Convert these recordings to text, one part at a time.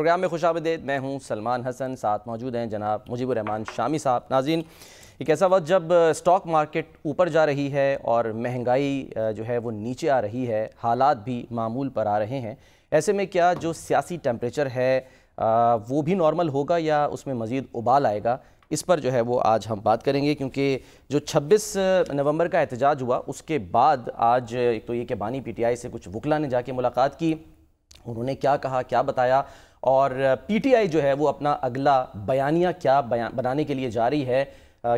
Programme میں خوش آمدید. میں ہوں سلمان حسن, ساتھ موجود ہیں جناب مجیب الرحمان شامی صاحب. ناظرین, ایک ایسا وقت جب اسٹاک مارکیٹ اوپر جا رہی ہے اور مہنگائی جو ہے وہ نیچے آ رہی ہے, حالات بھی معمول پر آ رہے ہیں, ایسے میں کیا جو سیاسی ٹیمپریچر ہے وہ بھی نارمل ہوگا یا اس میں مزید ابال آئے گا؟ اس پر جو ہے وہ آج ہم بات کریں گے, کیونکہ جو 26 نومبر کا احتجاج ہوا اس کے بعد آج ایک تو یہ کہ بانی پی ٹی آئی سے کچھ وکلا نے جا کے ملاقات کی, انہوں نے کیا کہا, کیا بتایا, اور پی ٹی آئی جو ہے وہ اپنا اگلا بیانیہ کیا بنانے کے لیے جا رہی ہے,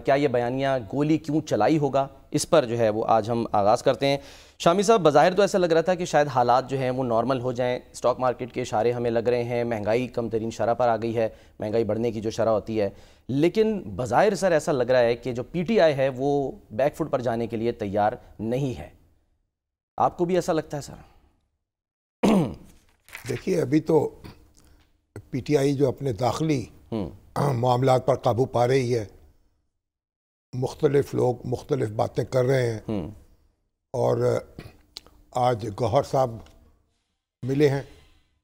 کیا یہ بیانیہ گولی کیوں چلائی ہوگا, اس پر جو ہے وہ آج ہم آغاز کرتے ہیں. شامی صاحب, بظاہر تو ایسا لگ رہا تھا کہ شاید حالات جو ہیں وہ نارمل ہو جائیں, اسٹاک مارکیٹ کے اشارے ہمیں لگ رہے ہیں, مہنگائی کم ترین شرح پر آ گئی ہے, مہنگائی بڑھنے کی جو شرح ہوتی ہے, لیکن بظاہر سر ایسا لگ رہا ہے کہ جو پی ٹی آئی ہے وہ بیک فٹ پر جانے کے لیے تیار نہیں ہے. آپ کو بھی ایسا لگتا ہے سر؟ دیکھیے, ابھی تو پی ٹی آئی جو اپنے داخلی معاملات پر قابو پا رہی ہے, مختلف لوگ مختلف باتیں کر رہے ہیں, اور آج گوہر صاحب ملے ہیں,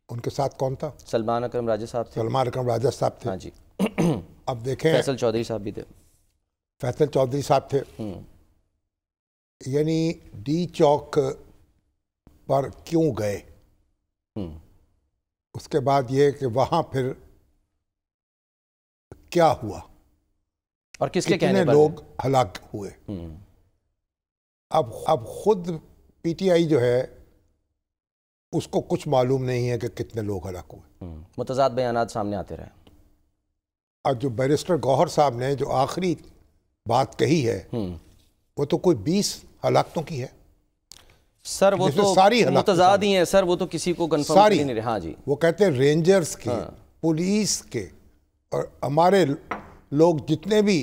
ان کے ساتھ کون تھا؟ سلمان اکرم راجہ صاحب تھے. سلمان اکرم راجہ صاحب تھے. ہاں جی. اب دیکھیں, فیصل چودھری صاحب بھی تھے. فیصل چودھری صاحب تھے. یعنی ڈی چوک پر کیوں گئے, اس کے بعد یہ کہ وہاں پھر کیا ہوا اور کس کے کہنے پر لوگ ہلاک ہوئے. اب خود پی ٹی آئی جو ہے اس کو کچھ معلوم نہیں ہے کہ کتنے لوگ ہلاک ہوئے. متضاد بیانات سامنے آتے رہے. اور جو بیرسٹر گوہر صاحب نے جو آخری بات کہی ہے وہ تو کوئی 20 ہلاکتوں کی ہے سر. وہ تو متضاد ہی ہیں سر, وہ تو کسی کو کنفرم نہیں رہے. ہاں جی, وہ کہتے ہیں رینجرز کے, پولیس کے, اور ہمارے لوگ جتنے بھی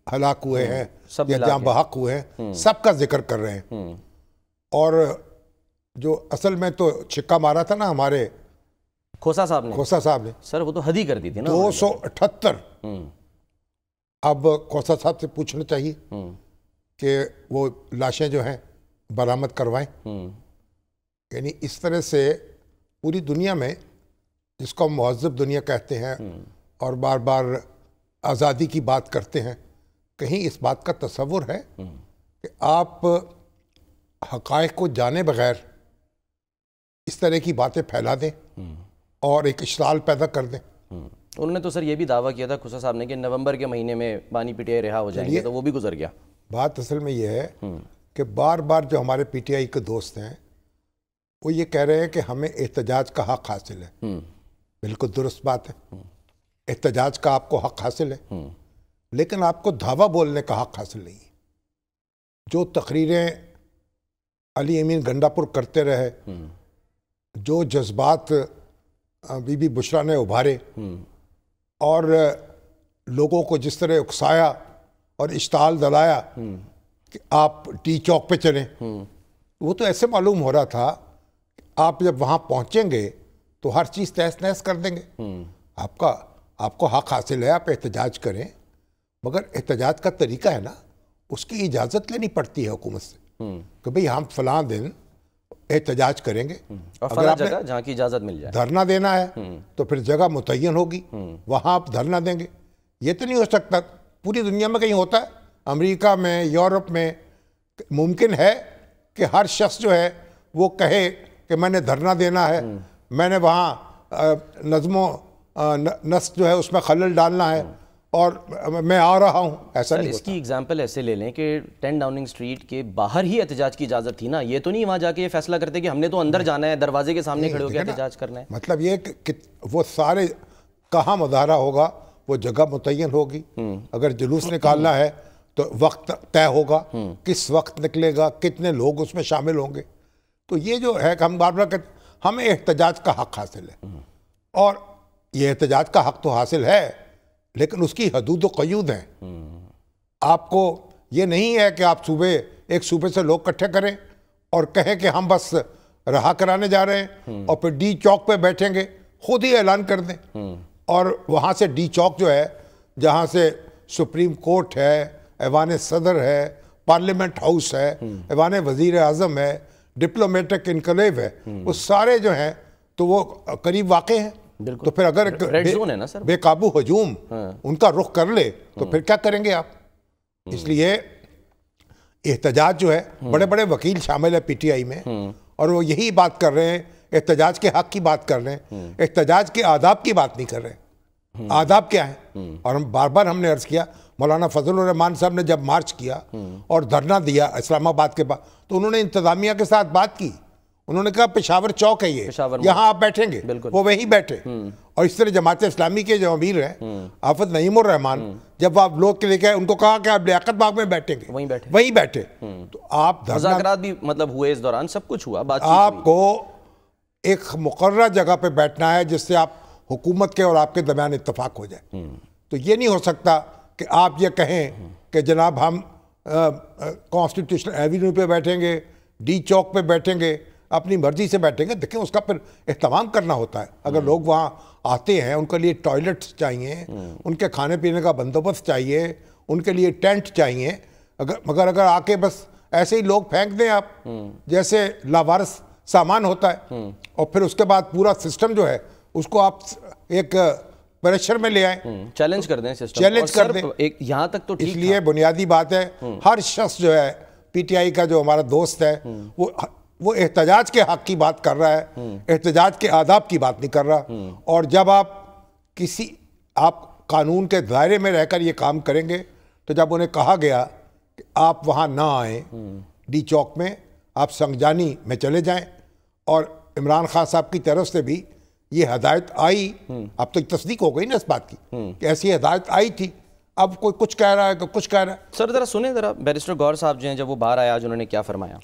ہلاک ہوئے ہیں یا جہاں بحق ہوئے ہیں سب کا ذکر کر رہے ہیں. اور جو اصل میں تو چھکا مارا تھا نا ہمارے کھوسا صاحب نے سر, وہ تو حد ہی کر دی تھی نا, 278. اب کھوسا صاحب سے پوچھنا چاہیے کہ وہ لاشیں جو ہیں برآمد کروائیں. یعنی اس طرح سے پوری دنیا میں, جس کو ہم مہذب دنیا کہتے ہیں اور بار بار آزادی کی بات کرتے ہیں, کہیں اس بات کا تصور ہے کہ آپ حقائق کو جانے بغیر اس طرح کی باتیں پھیلا دیں اور ایک اشتعال پیدا کر دیں. انہوں نے تو سر یہ بھی دعویٰ کیا تھا کھوسا صاحب نے کہ نومبر کے مہینے میں بانی پی ٹی آئی رہا ہو جائیں گے, تو وہ بھی گزر گیا. بات اصل میں یہ ہے کہ بار بار جو ہمارے پی ٹی آئی کے دوست ہیں وہ یہ کہہ رہے ہیں کہ ہمیں احتجاج کا حق حاصل ہے. بالکل درست بات ہے, احتجاج کا آپ کو حق حاصل ہے, لیکن آپ کو دھاوا بولنے کا حق حاصل نہیں ہے. جو تقریریں علی امین گنڈاپور کرتے رہے, جو جذبات بی بی بشرا نے ابھارے, اور لوگوں کو جس طرح اکسایا اور اشتعال دلایا کہ آپ ڈی چوک پہ چلیں, وہ تو ایسے معلوم ہو رہا تھا کہ آپ جب وہاں پہنچیں گے تو ہر چیز تہس نہس کر دیں گے. آپ کو حق حاصل ہے, آپ احتجاج کریں, مگر احتجاج کا طریقہ ہے نا, اس کی اجازت لینی پڑتی ہے حکومت سے کہ بھئی ہم فلاں دن احتجاج کریں گے, اور فلاں جگہ جہاں کی اجازت مل جائے. دھرنا دینا ہے تو پھر جگہ متعین ہوگی, وہاں آپ دھرنا دیں گے. یہ تو نہیں ہو سکتا, پوری دنیا میں کہیں ہوتا ہے, امریکہ میں, یورپ میں ممکن ہے کہ ہر شخص جو ہے وہ کہے کہ میں نے دھرنا دینا ہے, میں نے وہاں نظم و نسق جو ہے اس میں خلل ڈالنا ہے اور میں آ رہا ہوں. ایسا نہیں ہوتا. اس کی اگزامپل ایسے لے لیں کہ 10 ڈاؤننگ سٹریٹ کے باہر ہی احتجاج کی اجازت تھی نا, یہ تو نہیں وہاں جا کے یہ فیصلہ کرتے کہ ہم نے تو اندر جانا ہے, دروازے کے سامنے کھڑے ہو کے احتجاج کرنا ہے. مطلب یہ کہ وہ سارے کہاں مظاہرہ ہوگا, وہ جگہ متعین ہوگی. اگر جلوس نکالنا ہے تو وقت طے ہوگا, کس وقت نکلے گا, کتنے لوگ اس میں شامل ہوں گے. تو یہ جو ہے کہ ہم بار بار کہتے ہمیں احتجاج کا حق حاصل ہے, اور یہ احتجاج کا حق تو حاصل ہے, لیکن اس کی حدود و قیود ہیں. آپ کو یہ نہیں ہے کہ آپ ایک صوبے سے لوگ اکٹھے کریں اور کہیں کہ ہم بس رہا کرانے جا رہے ہیں, اور پھر ڈی چوک پہ بیٹھیں گے, خود ہی اعلان کر دیں. اور وہاں سے ڈی چوک جو ہے, جہاں سے سپریم کورٹ ہے, ایوان صدر ہے, پارلیمنٹ ہاؤس ہے, ایوان وزیر اعظم ہے, ڈپلومیٹک انکلیو ہے, وہ سارے جو ہیں تو وہ قریب واقع ہیں. تو پھر اگر ریڈ زون ہے نا سر، بے قابو ہجوم ان کا رخ کر لے تو پھر کیا کریں گے آپ؟ اس لیے احتجاج جو ہے، بڑے بڑے وکیل شامل ہے پی ٹی آئی میں، اور وہ یہی بات کر رہے ہیں، احتجاج کے حق کی بات کر رہے ہیں، احتجاج کے آداب کی بات نہیں کر رہے۔ آداب کیا ہیں؟ اور ہم بار بار ہم نے عرض کیا، مولانا فضل الرحمان صاحب نے جب مارچ کیا اور دھرنا دیا اسلام آباد کے بعد، تو انہوں نے انتظامیہ کے ساتھ بات کی، انہوں نے کہا پشاور چوک ہے یہ، یہاں آپ بیٹھیں گے، وہ وہیں بیٹھے۔ اور اس طرح جماعت اسلامی کے جو امیر ہیں آفت نعیم الرحمان، جب آپ لوگ کے لے کے ان کو کہا کہ آپ لیاقت باغ میں بیٹھیں گے، وہیں بیٹھے۔ تو آپ مذاکرات بھی مطلب ہوئے، اس دوران سب کچھ ہوا، آپ کو ایک مقررہ جگہ پہ بیٹھنا ہے جس سے آپ حکومت کے اور آپ کے درمیان اتفاق ہو جائے۔ تو یہ نہیں ہو سکتا کہ آپ یہ کہیں کہ جناب ہم کانسٹیٹیوشنل ایوینیو پہ بیٹھیں گے، ڈی چوک پہ بیٹھیں گے، اپنی مرضی سے بیٹھیں گے۔ دیکھیں اس کا پھر اہتمام کرنا ہوتا ہے۔ اگر لوگ وہاں آتے ہیں، ان کے لیے ٹوائلٹس چاہیے، ان کے کھانے پینے کا بندوبست چاہیے، ان کے لیے ٹینٹ چاہیے۔ مگر اگر آ کے بس ایسے ہی لوگ پھینک دیں آپ جیسے لاوارث سامان ہوتا ہے، اور پھر اس کے بعد پورا سسٹم جو ہے اس کو آپ ایک پریشر میں لے آئیں، چیلنج کر دیں سسٹم، چیلنج کر دیں۔ یہاں تک تو ٹھیک۔ اس لیے بنیادی بات ہے، ہر شخص جو ہے پی ٹی آئی کا جو ہمارا دوست ہے وہ احتجاج کے حق کی بات کر رہا ہے، احتجاج کے آداب کی بات نہیں کر رہا۔ اور جب آپ قانون کے دائرے میں رہ کر یہ کام کریں گے، تو جب انہیں کہا گیا کہ آپ وہاں نہ آئیں ڈی چوک میں، آپ سنگجانی میں چلے جائیں، اور عمران خان صاحب کی طرف سے بھی یہ ہدایت آئی، اب تو تصدیق ہو گئی نا اس بات کی کہ ایسی ہدایت آئی تھی۔ اب کوئی کچھ کہہ رہا ہے، کوئی کچھ کہہ رہا ہے۔ سر ذرا سنیں، ذرا بیرسٹر گور صاحب جو ہیں جب وہ باہر آیا، انہوں نے کیا فرمایا؟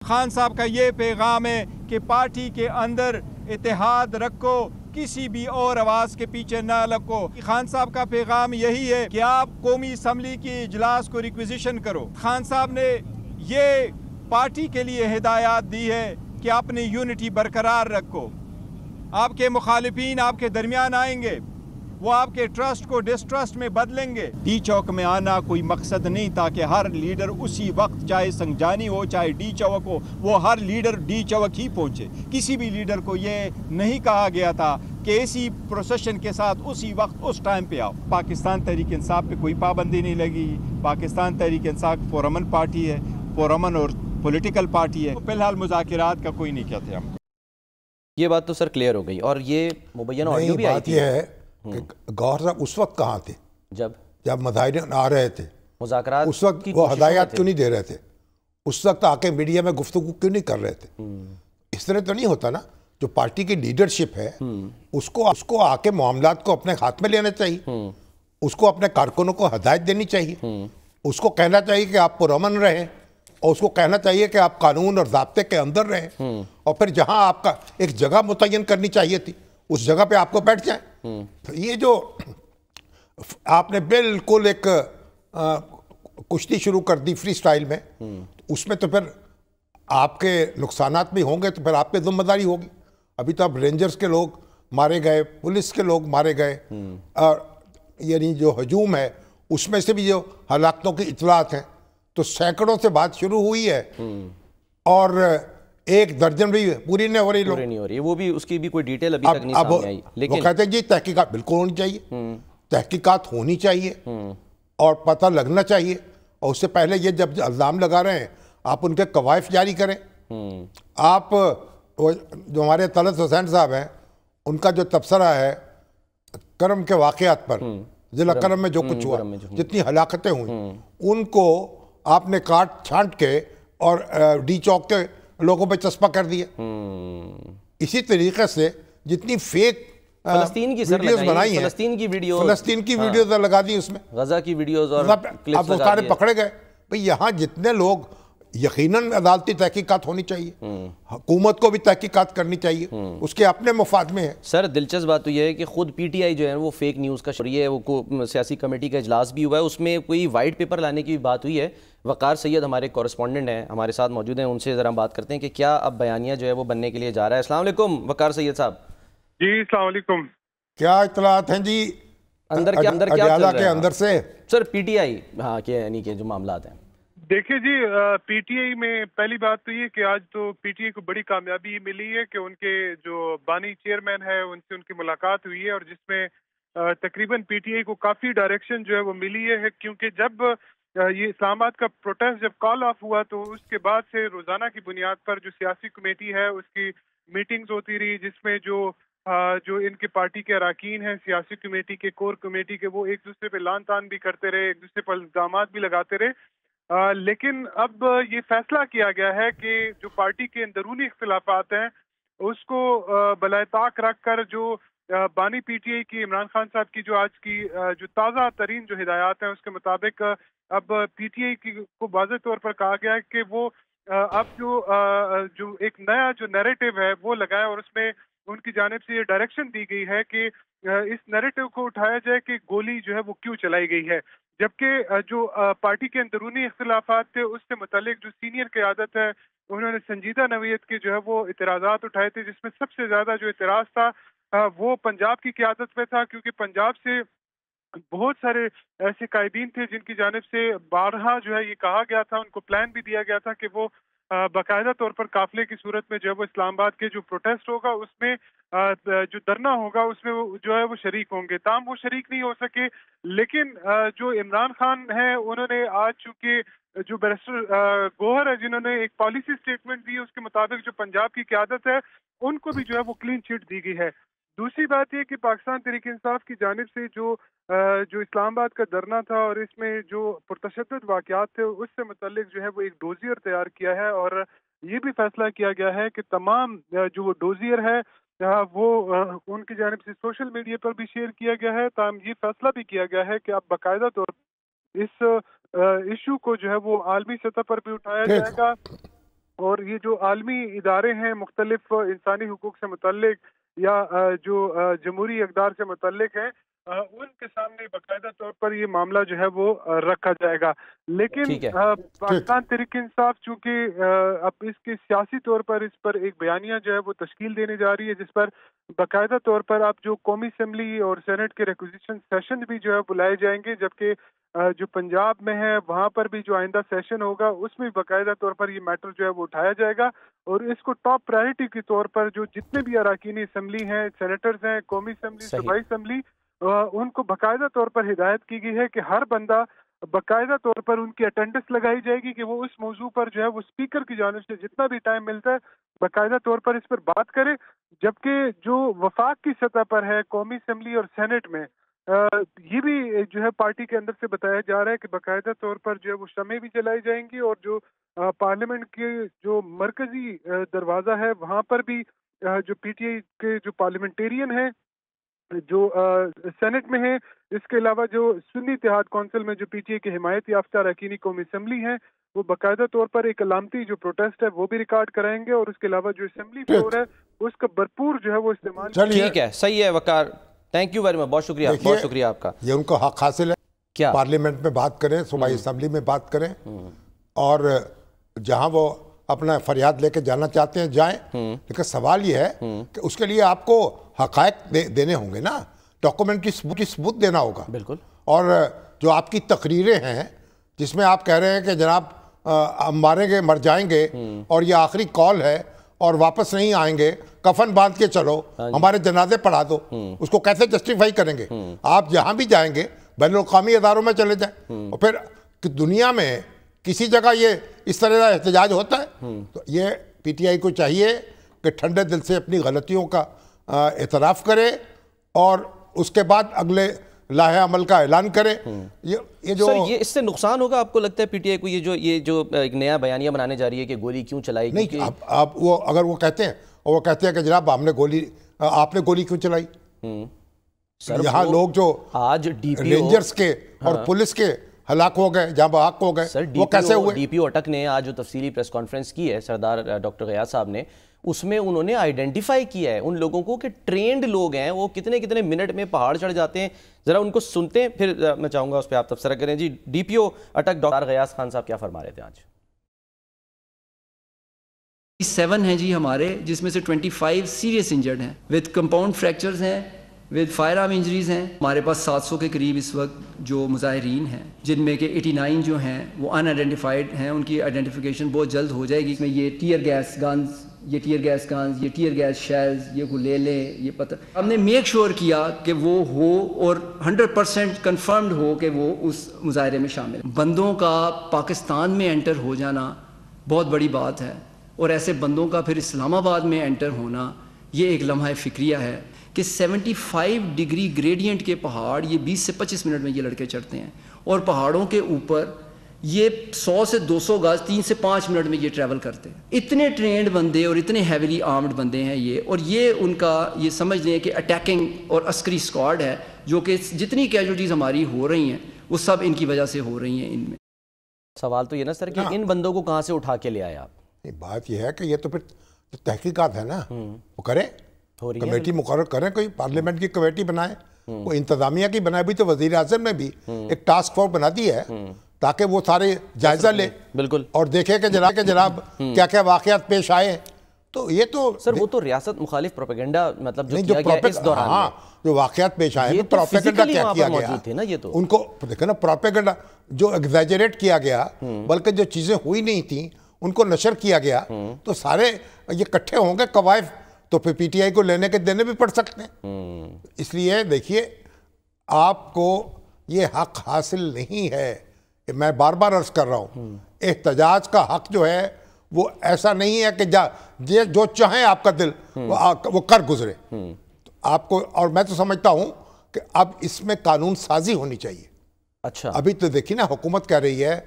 خان صاحب کا یہ پیغام ہے کہ پارٹی کے اندر اتحاد رکھو، کسی بھی اور آواز کے پیچھے نہ لگو۔ خان صاحب کا پیغام یہی ہے کہ آپ قومی اسمبلی کی اجلاس کو ریکویزیشن کرو۔ خان صاحب نے یہ پارٹی کے لیے ہدایات دی ہے کہ اپنی یونٹی برقرار رکھو۔ آپ کے مخالفین آپ کے درمیان آئیں گے، وہ آپ کے ٹرسٹ کو ڈسٹرسٹ میں بدلیں گے۔ ڈی چوک میں آنا کوئی مقصد نہیں تھا کہ ہر لیڈر اسی وقت، چاہے سنگجانی ہو چاہے ڈی چوک ہو، وہ ہر لیڈر ڈی چوک ہی پہنچے۔ کسی بھی لیڈر کو یہ نہیں کہا گیا تھا کہ اسی پروسیشن کے ساتھ اسی وقت اس ٹائم پہ آؤ۔ پاکستان تحریک انصاف پہ کوئی پابندی نہیں لگی۔ پاکستان تحریک انصاف پرامن پارٹی ہے، پرامن اور پولیٹیکل پارٹی ہے۔ فی الحال مذاکرات کا کوئی نہیں کہتے ہم۔ یہ بات تو سر کلیئر ہو گئی، اور یہ مبینہ آڈیو بھی آئی تھی۔ بات یہ ہے کہ گور صاحب اس وقت کہاں تھے جب مظاہرین آ رہے تھے؟ مذاکرات اس وقت وہ ہدایات کیوں نہیں دے رہے تھے؟ اس وقت آ کے میڈیا میں گفتگو کیوں نہیں کر رہے تھے؟ اس طرح تو نہیں ہوتا نا۔ جو پارٹی کی لیڈرشپ ہے اس کو آ کے معاملات کو اپنے ہاتھ میں لینا چاہیے، اس کو اپنے کارکنوں کو ہدایت دینی چاہیے، اس کو کہنا چاہیے کہ آپ پرامن رہیں، اور اس کو کہنا چاہیے کہ آپ قانون اور ضابطے کے اندر رہیں، اور پھر جہاں آپ کا ایک جگہ متعین کرنی چاہیے تھی اس جگہ پہ آپ کو بیٹھ جائیں۔ تو یہ جو آپ نے بالکل ایک کشتی شروع کر دی فری سٹائل میں، اس میں تو پھر آپ کے نقصانات بھی ہوں گے، تو پھر آپ پہ ذمہ داری ہوگی۔ ابھی تو اب رینجرز کے لوگ مارے گئے، پولیس کے لوگ مارے گئے، اور یعنی جو ہجوم ہے اس میں سے بھی جو ہلاکتوں کی اطلاعات ہیں، تو سینکڑوں سے بات شروع ہوئی ہے، اور ایک درجن بھی پوری نہیں ہو رہی، وہ بھی اس کی بھی کوئی ڈیٹیل ابھی تک نہیں سامنے آئی۔ لیکن وہ کہتے ہیں جی تحقیقات بالکل ہونی چاہیے، تحقیقات ہونی چاہیے اور پتہ لگنا چاہیے، اور اس سے پہلے یہ جب الزام لگا رہے ہیں آپ ان کے قوائف جاری کریں۔ آپ جو ہمارے طلعت حسین صاحب ہیں، ان کا جو تبصرہ ہے کرم کے واقعات پر، ضلع کرم میں جو کچھ ہوا، جتنی ہلاکتیں ہوئیں، ان کو آپ نے کاٹ چھانٹ کے اور ڈی چوک کے لوگوں پہ چسپا کر دیا۔ اسی طریقے سے جتنی فیک فلسطین کی ویڈیوز بنائی ہیں، فلسطین کی ویڈیوز لگا دی اس میں، غزہ کی ویڈیوز، اور اب وہ سارے پکڑے گئے۔ بھئی یہاں جتنے لوگ، یقیناً عدالتی تحقیقات ہونی چاہیے، حکومت کو بھی تحقیقات کرنی چاہیے، اس کے اپنے مفاد میں ہے۔ سر دلچسپ بات تو یہ ہے کہ خود پی ٹی آئی جو ہے وہ فیک نیوز کا شریعہ ہے، وہ سیاسی کمیٹی کا اجلاس بھی ہوا ہے، اس میں کوئی وائٹ پیپر لانے کی بھی بات ہوئی ہے۔ وقار سید ہمارے کورسپونڈنٹ ہیں، ہمارے ساتھ موجود ہیں، ان سے ذرا بات کرتے ہیں کہ کیا اب بیانیہ جو ہے وہ بننے کے لیے جا رہا ہے۔ السلام علیکم وقار سید صاحب۔ جی السلام علیکم۔ کیا اطلاعات ہیں جی اندر کیا چل رہا ہے کے اندر سے؟ سر پی ٹی آئی، ہاں، یعنی کہ جو معاملات ہیں۔ دیکھیے جی، پی ٹی آئی میں پہلی بات تو یہ کہ آج تو پی ٹی آئی کو بڑی کامیابی ملی ہے کہ ان کے جو بانی چیئرمین ہے ان سے ان کی ملاقات ہوئی ہے، اور جس میں تقریباً پی ٹی آئی کو کافی ڈائریکشن جو ہے وہ ملی ہے، کیونکہ جب یہ اسلام آباد کا پروٹیسٹ جب کال آف ہوا تو اس کے بعد سے روزانہ کی بنیاد پر جو سیاسی کمیٹی ہے اس کی میٹنگز ہوتی رہی، جس میں جو ان کے پارٹی کے اراکین ہیں، سیاسی کمیٹی کے، کور کمیٹی کے، وہ ایک دوسرے پہ لان تان بھی کرتے رہے، ایک دوسرے پر الزامات بھی لگاتے رہے، لیکن اب یہ فیصلہ کیا گیا ہے کہ جو پارٹی کے اندرونی اختلافات ہیں اس کو بالائے طاق رکھ کر جو بانی پی ٹی آئی کی عمران خان صاحب کی جو آج کی جو تازہ ترین جو ہدایات ہیں اس کے مطابق اب پی ٹی آئی کو واضح طور پر کہا گیا ہے کہ وہ اب جو ایک نیا جو نیریٹو ہے وہ لگائے، اور اس میں ان کی جانب سے یہ ڈائریکشن دی گئی ہے کہ اس نیریٹو کو اٹھایا جائے کہ گولی جو ہے وہ کیوں چلائی گئی ہے، جبکہ جو پارٹی کے اندرونی اختلافات تھے اس سے متعلق جو سینئر قیادت ہے انہوں نے سنجیدہ نوعیت کے جو ہے وہ اعتراضات اٹھائے تھے، جس میں سب سے زیادہ جو اعتراض تھا وہ پنجاب کی قیادت پہ تھا، کیونکہ پنجاب سے بہت سارے ایسے قائدین تھے جن کی جانب سے بارہا جو ہے یہ کہا گیا تھا، ان کو پلان بھی دیا گیا تھا کہ وہ باقاعدہ طور پر قافلے کی صورت میں جو ہے وہ اسلام آباد کے جو پروٹیسٹ ہوگا اس میں جو دھرنا ہوگا اس میں جو ہے وہ شریک ہوں گے، تاہم وہ شریک نہیں ہو سکے، لیکن جو عمران خان ہیں انہوں نے آج چونکہ جو بیرسٹر گوہر ہے جنہوں نے ایک پالیسی سٹیٹمنٹ دی اس کے مطابق جو پنجاب کی قیادت ہے ان کو بھی جو ہے وہ کلین چٹ دی گئی ہے۔ دوسری بات یہ کہ پاکستان تحریک انصاف کی جانب سے جو اسلام آباد کا دھرنا تھا اور اس میں جو پرتشدد واقعات تھے اس سے متعلق جو ہے وہ ایک ڈوزیئر تیار کیا ہے، اور یہ بھی فیصلہ کیا گیا ہے کہ تمام جو وہ ڈوزیئر ہے وہ ان کی جانب سے سوشل میڈیا پر بھی شیئر کیا گیا ہے، تاہم یہ فیصلہ بھی کیا گیا ہے کہ اب باقاعدہ طور پر اس ایشو کو جو ہے وہ عالمی سطح پر بھی اٹھایا جائے گا، اور یہ جو عالمی ادارے ہیں مختلف انسانی حقوق سے متعلق یا جو جمہوری اقدار سے متعلق ہیں ان کے سامنے باقاعدہ طور پر یہ معاملہ جو ہے وہ رکھا جائے گا، لیکن پاکستان تحریک انصاف چونکہ اب اس کے سیاسی طور پر اس پر ایک بیانیہ جو ہے وہ تشکیل دینے جا رہی ہے، جس پر باقاعدہ طور پر اب جو قومی اسمبلی اور سینٹ کے ریکوزیشن سیشن بھی جو ہے بلائے جائیں گے، جبکہ جو پنجاب میں ہے وہاں پر بھی جو آئندہ سیشن ہوگا اس میں باقاعدہ طور پر یہ میٹر جو ہے وہ اٹھایا جائے گا، اور اس کو ٹاپ پرائرٹی کے طور پر جو جتنے بھی اراکین اسمبلی ہیں، سینیٹرز ہیں، قومی اسمبلی، صوبائی اسمبلی، ان کو باقاعدہ طور پر ہدایت کی گئی ہے کہ ہر بندہ باقاعدہ طور پر ان کی اٹینڈنس لگائی جائے گی کہ وہ اس موضوع پر جو ہے وہ اسپیکر کی جانب سے جتنا بھی ٹائم ملتا ہے باقاعدہ طور پر اس پر بات کرے، جبکہ جو وفاق کی سطح پر ہے قومی اسمبلی اور سینٹ میں یہ بھی جو ہے پارٹی کے اندر سے بتایا جا رہا ہے کہ باقاعدہ طور پر جو ہے وہ شمعیں بھی جلائی جائیں گی، اور جو پارلیمنٹ کے جو مرکزی دروازہ ہے وہاں پر بھی جو پی ٹی آئی کے جو پارلیمنٹیرین ہیں جو سینٹ میں ہیں، اس کے علاوہ جو سنی اتحاد کونسل میں جو پی ٹی آئی کے حمایت یافتہ اراکین قومی اسمبلی ہیں وہ باقاعدہ طور پر ایک علامتی جو پروٹیسٹ ہے وہ بھی ریکارڈ کرائیں گے، اور اس کے علاوہ جو اسمبلی فلور ہے اس کا بھرپور جو ہے وہ استعمال۔ ٹھیک ہے، صحیح ہے وقار، تھینک یو ویری مچ، بہت شکریہ، بہت شکریہ آپ کا۔ یہ ان کو حق حاصل ہے کیا پارلیمنٹ میں بات کریں، صوبائی اسمبلی میں بات کریں، اور جہاں وہ اپنا فریاد لے کے جانا چاہتے ہیں جائیں، لیکن سوال یہ ہے کہ اس کے لیے آپ کو حقائق دینے ہوں گے نا، ڈاکومنٹ کی ثبوت دینا ہوگا، بالکل، اور جو آپ کی تقریریں ہیں جس میں آپ کہہ رہے ہیں کہ جناب ہم ماریں گے، مر جائیں گے، اور یہ آخری کال ہے اور واپس نہیں آئیں گے، کفن باندھ کے چلو، ہمارے جنازے پڑھا دو، اس کو کیسے جسٹیفائی کریں گے؟ آپ جہاں بھی جائیں گے بین الاقوامی اداروں میں چلے جائیں، اور پھر دنیا میں کسی جگہ یہ اس طرح کا احتجاج ہوتا ہے؟ تو یہ پی ٹی آئی کو چاہیے کہ ٹھنڈے دل سے اپنی غلطیوں کا اعتراف کرے اور اس کے بعد اگلے لاہے عمل کا اعلان کرے۔ یہ جو سر، یہ اس سے نقصان ہوگا آپ کو لگتا ہے پی ٹی آئی کو، یہ جو ایک نیا بیانیہ بنانے جا رہی ہے کہ گولی کیوں چلائی؟ نہیں، اب وہ اگر وہ کہتے ہیں اور وہ کہتے ہیں کہ جناب آپ نے گولی کیوں چلائی، یہاں لوگ جو آج رینجرز کے اور پولیس کے ہلاک ہو گئے، جہاں بحق ہو گئے، وہ کیسے ہوئے؟ ڈی پی او اٹک نے آج جو تفصیلی پریس کانفرنس کی ہے سردار ڈاکٹر غیاث صاحب نے، اس میں انہوں نے آئیڈینٹیفائی کیا ہے ان لوگوں کو کہ ٹرینڈ لوگ ہیں، وہ کتنے کتنے منٹ میں پہاڑ چڑھ جاتے ہیں، ذرا ان کو سنتے ہیں، پھر میں چاہوں گا اس پہ آپ تبصرہ کریں۔ جی، ڈی پی او اٹک ڈاکٹر غیاث خان صاحب کیا فرما رہے تھے آج؟ 7 ہیں جی ہمارے، جس میں سے 25 سیریس انجرڈ ہیں، وتھ کمپاؤنڈ فریکچرز ہیں، ود فائر آرم انجریز ہیں. ہمارے پاس 700 کے قریب اس وقت جو مظاہرین ہیں، جن میں کہ 89 جو ہیں وہ ان آئیڈینٹیفائڈ ہیں. ان کی آئیڈینٹیفیکیشن بہت جلد ہو جائے گی. اس میں یہ ٹیئر گیس گنز، یہ ٹیئر گیس شیلز، یہ گلیلے، یہ پتہ ہم نے میک شور کیا کہ وہ ہو اور 100% کنفرمڈ ہو کہ وہ اس مظاہرے میں شامل. بندوں کا پاکستان میں انٹر ہو جانا بہت بڑی بات ہے، اور ایسے بندوں کا پھر اسلام آباد میں انٹر ہونا یہ ایک لمحہ فکریہ ہے کہ 75 ڈگری گریڈینٹ کے پہاڑ یہ 20 سے 25 منٹ میں یہ لڑکے چڑھتے ہیں، اور پہاڑوں کے اوپر یہ 100 سے 200 گز 3 سے 5 منٹ میں یہ ٹریول کرتے ہیں. اتنے ٹرینڈ بندے اور اتنے ہیویلی آرمڈ بندے ہیں یہ، اور یہ ان کا یہ سمجھ لیں کہ اٹیکنگ اور عسکری اسکواڈ ہے، جو کہ جتنی کیجوٹیز ہماری ہو رہی ہیں وہ سب ان کی وجہ سے ہو رہی ہیں. ان میں سوال تو یہ نا سر کہ ان بندوں کو کہاں سے اٹھا کے لے آئے آپ؟ بات یہ ہے کہ یہ تو پھر تحقیقات ہے نا، وہ کریں، کمیٹی مقرر کریں، کوئی پارلیمنٹ کی کمیٹی بنائیں، وہ انتظامیہ کی بنائے. بھی تو وزیر اعظم نے بھی ایک ٹاسک فورس بنا دی ہے تاکہ وہ سارے جائزہ لے بالکل اور دیکھے کہ جناب کیا کیا واقعات پیش آئے. تو یہ تو سر وہ تو ریاست مخالف پروپیگنڈا مطلب جو کیا گیا اس دوران، ہاں جو واقعات پیش آئے پروپیگنڈا کیا کیا گیا تو ان کو دیکھیں نا، پروپیگنڈا جو ایگزیجریٹ کیا گیا، بلکہ جو چیزیں ہوئی نہیں تھیں ان کو نشر کیا گیا، تو سارے یہ کٹھے ہوں گے قوائف، تو پھر پی ٹی آئی کو لینے کے دینے بھی پڑ سکتے ہیں. اس لیے دیکھیے آپ کو یہ حق حاصل نہیں ہے. میں بار بار عرض کر رہا ہوں، احتجاج کا حق جو ہے وہ ایسا نہیں ہے کہ جو چاہیں آپ کا دل وہ کر گزرے. آپ کو، اور میں تو سمجھتا ہوں کہ اب اس میں قانون سازی ہونی چاہیے. اچھا ابھی تو دیکھیے نا، حکومت کہہ رہی ہے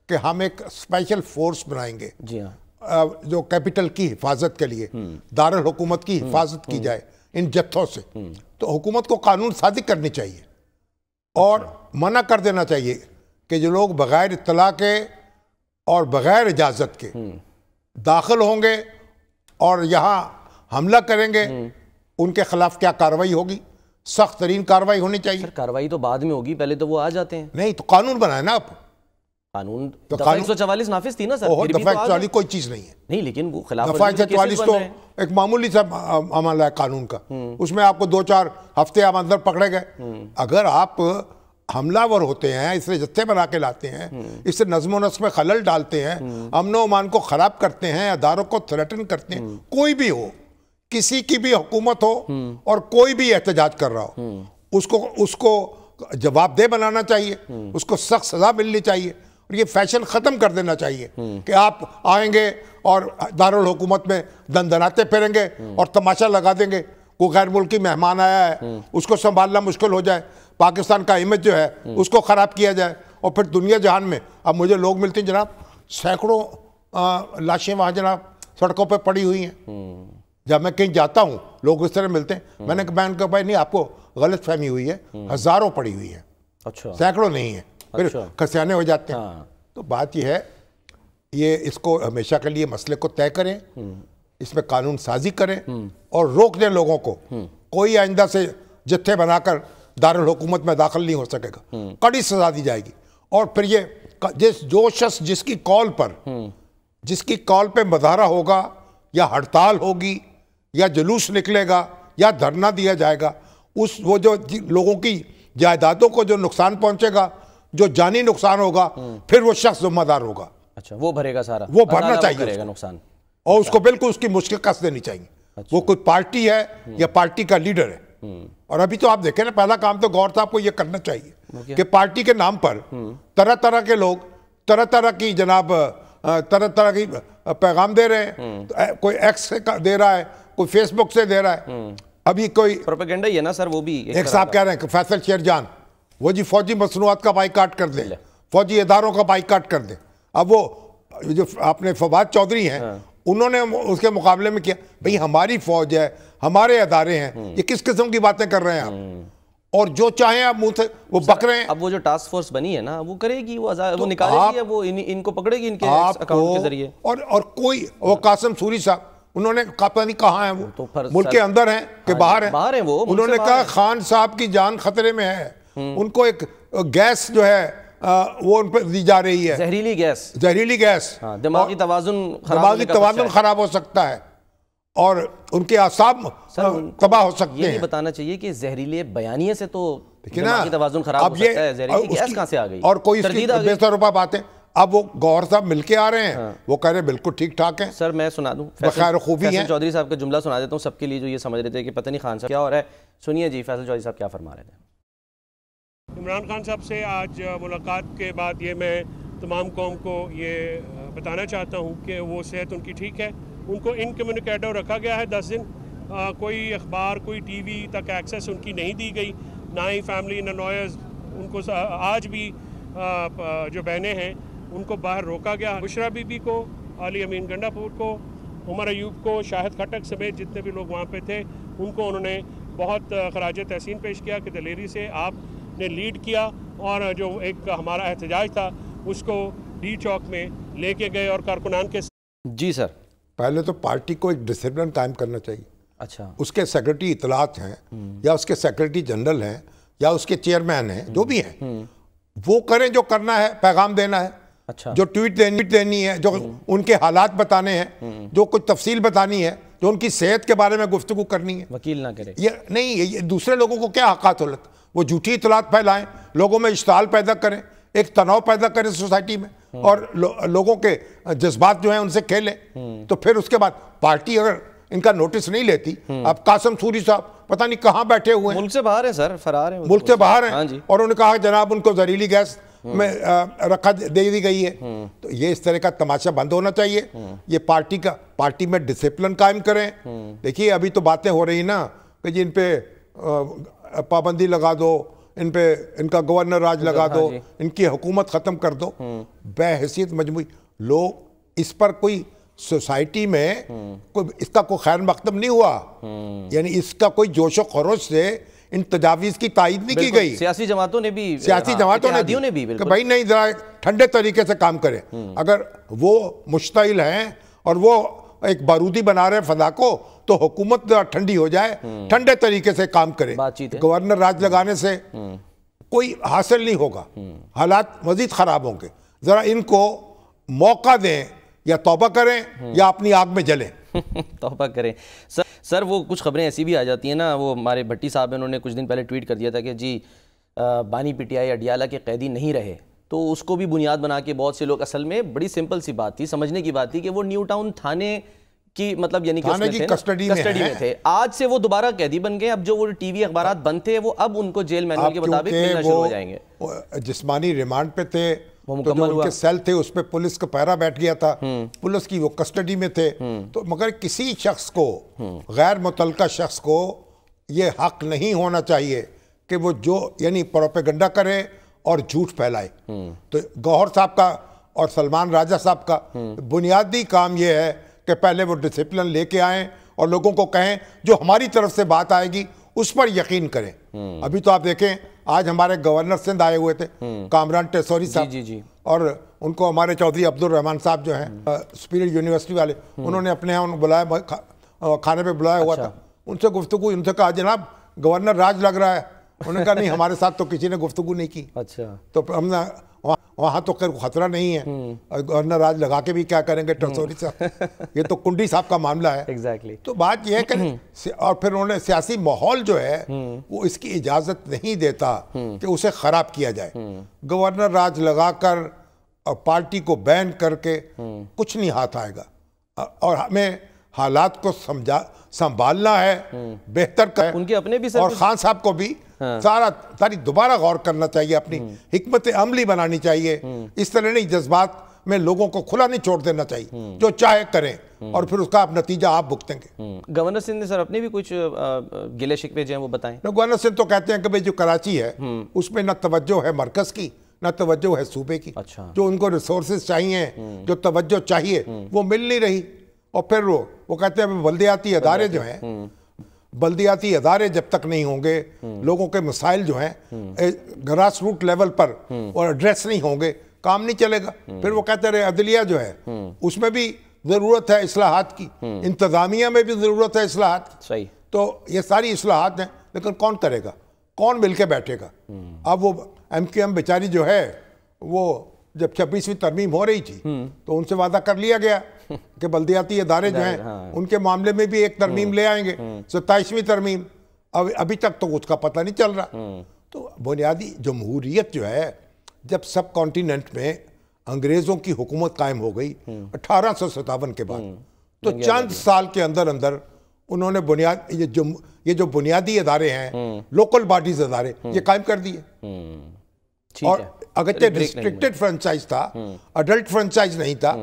کہ ہم ایک اسپیشل فورس بنائیں گے جی ہاں جو کیپٹل کی حفاظت کے لیے، دارالحکومت کی حفاظت کی جائے ان جتھوں سے. تو حکومت کو قانون سازی کرنی چاہیے اور منع کر دینا چاہیے کہ جو لوگ بغیر اطلاع کے اور بغیر اجازت کے داخل ہوں گے اور یہاں حملہ کریں گے، ان کے خلاف کیا کارروائی ہوگی. سخت ترین کارروائی ہونی چاہیے. سر کارروائی تو بعد میں ہوگی، پہلے تو وہ آ جاتے ہیں. نہیں تو قانون بنائے نا آپ. قانون دفعہ 144 نافذ تھی نا سر. دفعہ 144 کوئی چیز نہیں ہے. نہیں لیکن وہ خلاف دفعہ 144 تو ایک معمولی سا عمل ہے قانون کا، اس میں آپ کو 2-4 ہفتے آپ اندر پکڑے گئے. اگر آپ حملہ ور ہوتے ہیں، اس سے جتھے بنا کے لاتے ہیں، اس سے نظم و نسق میں خلل ڈالتے ہیں، امن و امان کو خراب کرتے ہیں، اداروں کو تھریٹن کرتے ہیں، کوئی بھی ہو، کسی کی بھی حکومت ہو اور کوئی بھی احتجاج کر رہا ہو، اس کو جواب دہ بنانا چاہیے، اس کو سخت سزا ملنی چاہیے. اور یہ فیشن ختم کر دینا چاہیے کہ آپ آئیں گے اور دارالحکومت میں دندناتے پھریں گے اور تماشا لگا دیں گے. وہ غیر ملکی مہمان آیا ہے، اس کو سنبھالنا مشکل ہو جائے، پاکستان کا امیج جو ہے اس کو خراب کیا جائے، اور پھر دنیا جہان میں اب مجھے لوگ ملتے ہیں جناب، سینکڑوں لاشیں وہاں جناب سڑکوں پہ پڑی ہوئی ہیں. جب میں کہیں جاتا ہوں لوگ اس طرح ملتے ہیں، میں نے کہا بھائی نہیں، آپ کو غلط فہمی ہوئی ہے، ہزاروں پڑی ہوئی ہیں، سینکڑوں نہیں ہیں. پھر کھسیانے ہو جاتے ہیں. تو بات یہ ہے، یہ اس کو ہمیشہ کے لیے مسئلے کو طے کریں، اس میں قانون سازی کریں اور روک دیں لوگوں کو. کوئی آئندہ سے جتھے بنا کر دارالحکومت میں داخل نہیں ہو سکے گا، کڑی سزا دی جائے گی. اور پھر یہ جو شخص جس کی کال پہ مظاہرہ ہوگا یا ہڑتال ہوگی یا جلوس نکلے گا یا دھرنا دیا جائے گا، وہ جو لوگوں کی جائیدادوں کو جو نقصان پہنچے گا، جو جانی نقصان ہوگا، پھر وہ شخص ذمہ دار ہوگا. اچھا وہ بھرے گا سارا، وہ بھرنا چاہیے نقصان، اور اس کو بالکل اس کی مشکل کس دینی چاہیے. وہ کوئی پارٹی ہے یا پارٹی کا لیڈر ہے. اور ابھی تو آپ دیکھیں نا، پہلا کام تو گور صاحب کو یہ کرنا چاہیے کہ پارٹی کے نام پر طرح طرح کے لوگ طرح طرح کی جناب طرح طرح کی پیغام دے رہے ہیں. کوئی ایکس سے دے رہا ہے، کوئی فیس بک سے دے رہا ہے. ابھی کوئی پروپیگنڈا ہی ہے نا سر. وہ بھی ایک صاحب کہہ رہے ہیں کہ فیصل شیر جان وہ جی فوجی مصنوعات کا بائیکاٹ کر دیں، فوجی اداروں کا بائیکاٹ کر دیں. اب وہ جو اپنے فواد چودھری ہیں انہوں نے اس کے مقابلے میں کیا، بھئی ہماری فوج ہے، ہمارے ادارے ہیں، یہ کس قسم کی باتیں کر رہے ہیں آپ؟ اور جو چاہیں آپ منہ سے وہ بک رہے ہیں. اب وہ جو ٹاسک فورس بنی ہے نا وہ کرے گی، وہ نکالے گی، وہ ان کو پکڑے گی ان کے اکاؤنٹ کے ذریعے. اور کوئی وہ قاسم سوری صاحب انہوں نے پتہ نہیں کہاں ہیں، وہ ملک کے اندر ہیں کہ باہر ہیں. وہ انہوں نے کہا خان صاحب کی جان خطرے میں ہے، ان کو ایک گیس جو ہے وہ ان پہ دی جا رہی ہے، زہریلی گیس، دماغی توازن خراب ہو سکتا ہے. اور ان کے اعصاب تباہ ہو سکتے ہیں. یہ بتانا چاہیے کہ زہریلے بیانیے سے تو نا دماغی توازن خراب ہو سکتا ہے. زہریلی گیس کہاں سے آ گئی؟ اور کوئی اس کی بے سروپا باتیں. اب وہ گوہر صاحب مل کے آ رہے ہیں, وہ کہہ رہے ہیں بالکل ٹھیک ٹھاک ہیں. سر میں سنا دوں, بخیر خوبی ہیں. فیصل چودھری صاحب کا جملہ سنا دیتا ہوں سب کے لیے جو یہ سمجھ رہے تھے کہ پتہ نہیں خان صاحب کیا ہو رہا ہے. سنیے جی فیصل چودھری صاحب کیا فرما رہے تھے. عمران خان صاحب سے آج ملاقات کے بعد یہ میں تمام قوم کو یہ بتانا چاہتا ہوں کہ وہ صحت ان کی ٹھیک ہے. ان کو انکمیونیکیٹو رکھا گیا ہے 10 دن. کوئی اخبار کوئی ٹی وی تک ایکسیس ان کی نہیں دی گئی, نہ ہی فیملی نہ نوائرز. ان کو آج بھی جو بہنیں ہیں ان کو باہر روکا گیا. بشرا بی بی کو, علی امین گنڈا پور کو, عمر ایوب کو, شاہد کھٹک سمیت جتنے بھی لوگ وہاں پہ تھے ان کو انہوں نے بہت خراج تحسین پیش کیا کہ دلیری سے آپ نے لیڈ کیا, اور جو ایک ہمارا احتجاج تھا اس کو ڈی چوک میں لے کے گئے اور کارکنان کے. جی سر, پہلے تو پارٹی کو ایک ڈسپلن قائم کرنا چاہیے. اچھا, اس کے سیکرٹری اطلاعات ہیں یا اس کے سیکرٹری جنرل ہیں یا اس کے چیئرمین ہیں, جو بھی ہیں وہ کریں جو کرنا ہے, پیغام دینا ہے. اچھا, جو ٹویٹ دینی ہے, جو ان کے حالات بتانے ہیں, جو کچھ تفصیل بتانی ہے, جو ان کی صحت کے بارے میں گفتگو کرنی ہے. وکیل نہ کرے یہ نہیں, یہ دوسرے لوگوں کو کیا حقات حلت, وہ جھوٹی اطلاعات پھیلائیں, لوگوں میں اشتعال پیدا کریں, ایک تناؤ پیدا کریں سوسائٹی میں, اور لوگوں کے جذبات جو ہیں ان سے کھیلیں. تو پھر اس کے بعد پارٹی اگر ان کا نوٹس نہیں لیتی, اب قاسم سوری صاحب پتہ نہیں کہاں بیٹھے ہوئے ہیں, ملک سے باہر ہیں سر, فرار ہیں, ملک سے باہر ہیں, ہاں جی, اور انہوں نے کہا جناب ان کو زہریلی گیس میں رکھا دے دی گئی ہے. تو یہ اس طرح کا تماشا بند ہونا چاہیے. یہ پارٹی میں ڈسپلن قائم کریں. دیکھیے ابھی تو باتیں ہو رہی نا کہ جی ان پہ پابندی لگا دو, ان کا گورنر راج لگا دو, ان کی حکومت ختم کر دو. بے حیثیت مجموعی لوگ اس پر کوئی سوسائٹی میں اس کا کوئی خیر مقدم نہیں ہوا, یعنی اس کا کوئی جوش و خروش سے ان تجاویز کی تائید نہیں کی گئی. سیاسی جماعتوں نے بھی, سیاسی جماعتوں نے بھی کہ بھائی نہیں, ذرا ٹھنڈے طریقے سے کام کریں. اگر وہ مشتعل ہیں اور وہ ایک بارودی بنا رہے ہیں فضا کو, تو حکومت ذرا ٹھنڈی ہو جائے, ٹھنڈے طریقے سے کام کرے. گورنر راج لگانے سے کوئی حاصل نہیں ہوگا, حالات مزید خراب ہوں گے. ذرا ان کو موقع دیں, یا توبہ کریں یا اپنی آگ میں جلیں. توبہ کریں. سر وہ کچھ خبریں ایسی بھی آ جاتی ہیں نا, وہ ہمارے بھٹی صاحب انہوں نے کچھ دن پہلے ٹویٹ کر دیا تھا کہ جی بانی پی ٹی آئی اڈیالہ کے قیدی نہیں رہے. تو اس کو بھی بنیاد بنا کے بہت سے لوگ, اصل میں بڑی سمپل سی بات تھی, سمجھنے کی بات تھی کہ وہ نیو ٹاؤن تھانے کی مطلب یعنی کہ کسٹڈی میں تھے, آج سے وہ دوبارہ قیدی بن گئے. اب جو وہ ٹی وی اخبارات بند تھے وہ اب ان کو جیل مینول کے مطابق ملنا شروع ہو جائیں گے. جسمانی ریمانڈ پہ تھے, تو جو ان کے سیل تھے اس پہ پولیس کا پہرا بیٹھ گیا تھا, پولیس کی وہ کسٹڈی میں تھے. تو مگر کسی شخص کو, غیر متعلقہ شخص کو یہ حق نہیں ہونا چاہیے کہ وہ جو یعنی پروپیگنڈا کرے اور جھوٹ پھیلائے. تو گوہر صاحب کا اور سلمان راجہ صاحب کا بنیادی کام یہ ہے کہ پہلے وہ ڈسپلن لے کے آئیں اور لوگوں کو کہیں جو ہماری طرف سے بات آئے گی اس پر یقین کریں. ابھی تو آپ دیکھیں آج ہمارے گورنر سندھ آئے ہوئے تھے, کامران ٹیسوری صاحب, اور ان کو ہمارے چودھری عبد الرحمان صاحب جو ہیں سپیریٹ یونیورسٹی والے, انہوں نے اپنے یہاں بلایا, کھانے پہ بلایا ہوا تھا. ان سے گفتگو, ان سے کہا جناب گورنر راج لگ رہا ہے. انہوں نے کہا نہیں, ہمارے ساتھ تو کسی نے گفتگو نہیں کی. اچھا, تو ہم نے وہاں تو خیر خطرہ نہیں ہے, گورنر راج لگا کے بھی کیا کریں گے ٹیسوری صاحب, یہ تو کنڈی صاحب کا معاملہ ہے. تو بات یہ ہے کہ اور پھر انہوں نے سیاسی ماحول جو ہے وہ اس کی اجازت نہیں دیتا کہ اسے خراب کیا جائے. گورنر راج لگا کر اور پارٹی کو بین کر کے کچھ نہیں ہاتھ آئے گا, اور ہمیں حالات کو سنبھالنا ہے, بہتر کریں. ان کے اپنے بھی اور خان صاحب کو بھی ساری دوبارہ غور کرنا چاہیے, اپنی حکمت عملی بنانی چاہیے. اس طرح نہیں جذبات میں لوگوں کو کھلا نہیں چھوڑ دینا چاہیے, جو چاہے کریں اور پھر اس کا نتیجہ آپ بھگتیں گے. گورنر سندھ نے سر اپنے بھی کچھ گلے شکوے جو ہیں وہ بتائیں. گورنر سندھ تو کہتے ہیں کہ بھئی جو کراچی ہے اس میں نہ توجہ ہے مرکز کی نہ توجہ ہے صوبے کی. جو ان کو ریسورسز چاہیے, جو توجہ چاہیے وہ مل نہیں رہی. اور پھر وہ کہتے ہیں بلدیاتی ادارے جو ہیں, بلدیاتی ادارے جب تک نہیں ہوں گے, لوگوں کے مسائل جو ہیں گراس روٹ لیول پر اور ایڈریس نہیں ہوں گے, کام نہیں چلے گا. پھر وہ کہتے رہے عدلیہ جو ہے اس میں بھی ضرورت ہے اصلاحات کی, انتظامیہ میں بھی ضرورت ہے اصلاحات کی. تو یہ ساری اصلاحات ہیں, لیکن کون کرے گا, کون مل کے بیٹھے گا. اب وہ ایم کیو ایم بیچاری جو ہے, وہ جب 26ویں ترمیم ہو رہی تھی تو ان سے وعدہ کر لیا گیا کہ بلدیاتی ادارے جو ہیں ان کے معاملے میں بھی ایک ترمیم لے آئیں گے، 27ویں ترمیم، ابھی تک تو اس کا پتہ نہیں چل رہا۔ تو بنیادی جمہوریت جو ہے، جب سب کانٹیننٹ میں انگریزوں کی حکومت قائم ہو گئی 1857 کے بعد، تو چند سال کے اندر انہوں نے یہ جو بنیادی ادارے ہیں، لوکل باڈیز ادارے، یہ قائم کر دیے۔ اور اگرچہ ریسٹرکٹڈ فرنچائز تھا، اڈلٹ فرنچائز نہیں تھا،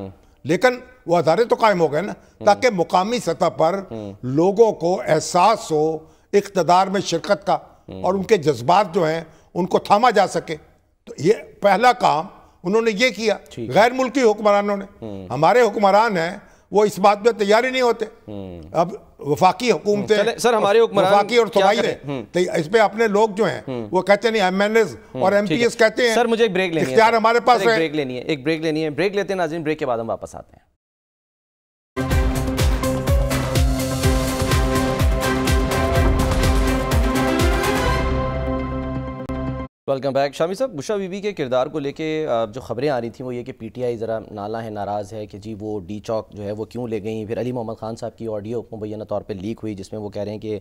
لیکن وہ ادارے تو قائم ہو گئے نا، تاکہ مقامی سطح پر لوگوں کو احساس ہو اقتدار میں شرکت کا، اور ان کے جذبات جو ہیں ان کو تھاما جا سکے۔ تو یہ پہلا کام انہوں نے یہ کیا۔ غیر ملکی حکمرانوں نے، ہمارے حکمران ہیں وہ اس بات میں تیار ہی نہیں ہوتے۔ اب وفاقی حکومتیں، وفاقی اور صوبائی ہیں، تو اس پہ اپنے لوگ جو ہیں وہ کہتے نہیں، ایم این ایز اور ایم پی ایس کہتے ہیں سر مجھے ایک بریک لینی ہے، اختیار ہمارے پاس ہے۔ ایک بریک لینی ہے، بریک لیتے ہیں ناظرین، بریک کے بعد ہم واپس آتے ہیں۔ Welcome back. شامی صاحب، بشرا بی بی کے کردار کو لے کے جو خبریں آ رہی تھیں وہ یہ کہ پی ٹی آئی ذرا نالا ہے، ناراض ہے کہ جی وہ ڈی چوک جو ہے وہ کیوں لے گئیں۔ پھر علی محمد خان صاحب کی آڈیو مبینہ طور پہ لیک ہوئی جس میں وہ کہہ رہے ہیں کہ